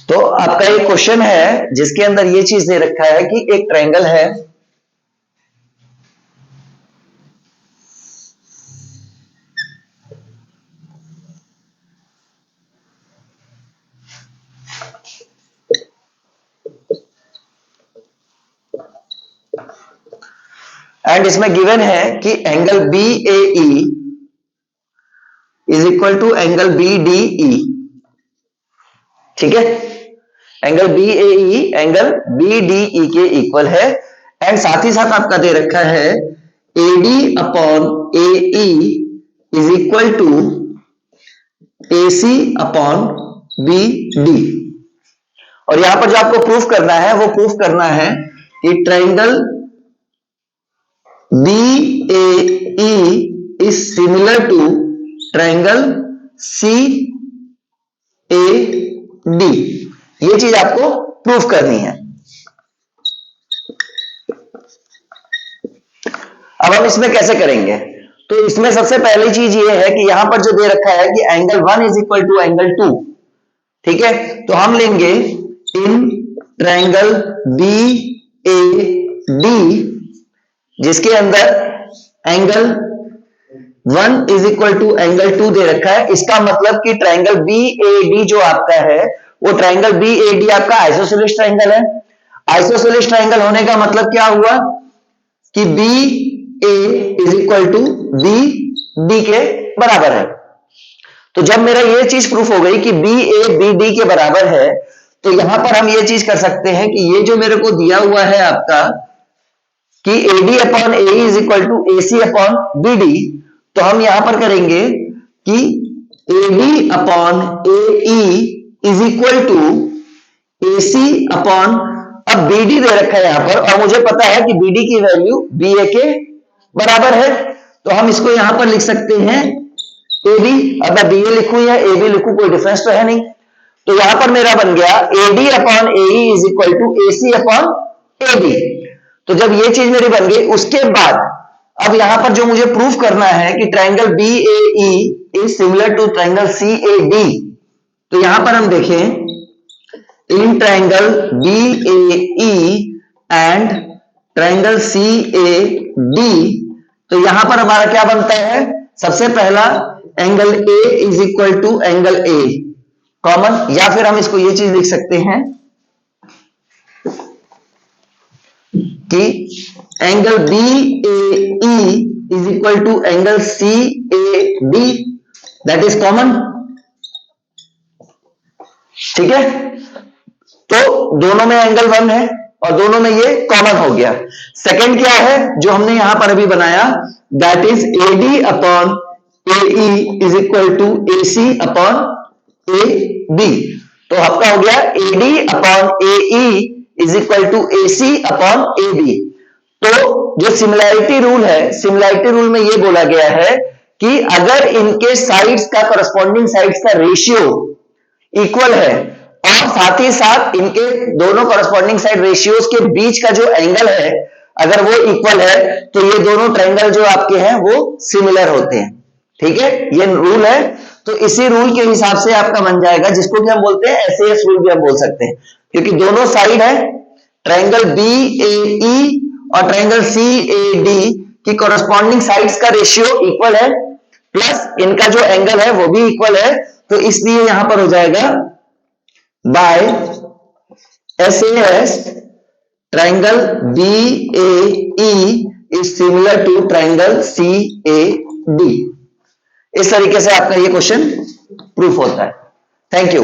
तो आपका एक क्वेश्चन है जिसके अंदर ये चीज दे रखा है कि एक ट्रायंगल है, एंड इसमें गिवन है कि angle B A E is equal to angle B D E. ठीक है, angle B A E angle B D E के इक्वल है, एंड साथ ही साथ आपका दे रखा है A D upon A E is equal to A C upon B D. और यहां पर जो आपको प्रूफ करना है वो प्रूफ करना है कि triangle B A E is similar to triangle C A D. ये चीज आपको प्रूफ करनी है। अब हम इसमें कैसे करेंगे? तो इसमें सबसे पहली चीज ये है कि यहां पर जो दे रखा है कि angle 1 is equal to angle 2। ठीक है, तो हम लेंगे in triangle B A D जिसके अंदर angle 1 is equal to angle 2 दे रखा है। इसका मतलब कि ट्रायंगल बी ए डी जो आपका है वो ट्रायंगल बी ए डी आपका आइसोसेलेस ट्रायंगल है। आइसोसेलेस ट्रायंगल होने का मतलब क्या हुआ कि B A is equal to B D के बराबर है। तो जब मेरा ये चीज प्रूफ हो गई कि बी ए बी डी के बराबर है, तो यहां पर हम ये चीज कर सकते हैं कि ये जो मेरे को दिया हुआ है आपका कि A D upon A is equal to A C upon B D, तो हम यहां पर करेंगे कि A D upon A E is equal to A C upon, अब बी डी दे रखा है यहां पर और मुझे पता है कि बी डी की वैल्यू बी ए के बराबर है, तो हम इसको यहां पर लिख सकते हैं ए बी। अब मैं बी ए लिखूं या ए बी लिखूं कोई डिफरेंस तो है नहीं। तो यहां पर मेरा बन गया A D upon A E is equal to A C upon A B. तो जब ये चीज मेरी बन गई उसके बाद अब यहां पर जो मुझे प्रूफ करना है कि triangle B A E is similar to triangle C A D, तो यहां पर हम देखें इन triangle B A E and triangle C A D, तो यहां पर हमारा क्या बनता है? सबसे पहला angle A is equal to angle A common, या फिर हम इसको ये चीज लिख सकते हैं कि angle B A E is equal to angle C A D, that is common. ठीक है, तो दोनों में एंगल 1 है और दोनों में ये कॉमन हो गया। सेकंड क्या है जो हमने यहां पर अभी बनाया? That is A D upon A E is equal to A C upon A B. तो आपका हो गया A D upon A E is equal to A C upon A B. तो जो सिमिलैरिटी रूल है, सिमिलैरिटी रूल में ये बोला गया है कि अगर इनके साइड्स का करस्पॉन्डिंग साइड्स का रेशियो इक्वल है और साथ ही साथ इनके दोनों करस्पॉन्डिंग साइड रेशियोज के बीच का जो एंगल है अगर वो इक्वल है, तो ये दोनों ट्रायंगल जो आपके हैं वो सिमिलर होते हैं। ठीक है, ये रूल है। तो इसी रूल के हिसाब से आपका बन जाएगा, जिसको कि हम बोलते हैं एसएएस रूल भी हम बोल सकते हैं, क्योंकि दोनों साइड है ट्रायंगल बी ए ई और ट्रायंगल सी ए डी की कॉरस्पॉन्डिंग साइड्स का रेशियो इक्वल है, प्लस इनका जो एंगल है वो भी इक्वल है। तो इसलिए यहां पर हो जाएगा by SAS triangle B A E is similar to triangle C A D. इस तरीके से आपका ये क्वेश्चन प्रूफ होता है। Thank you.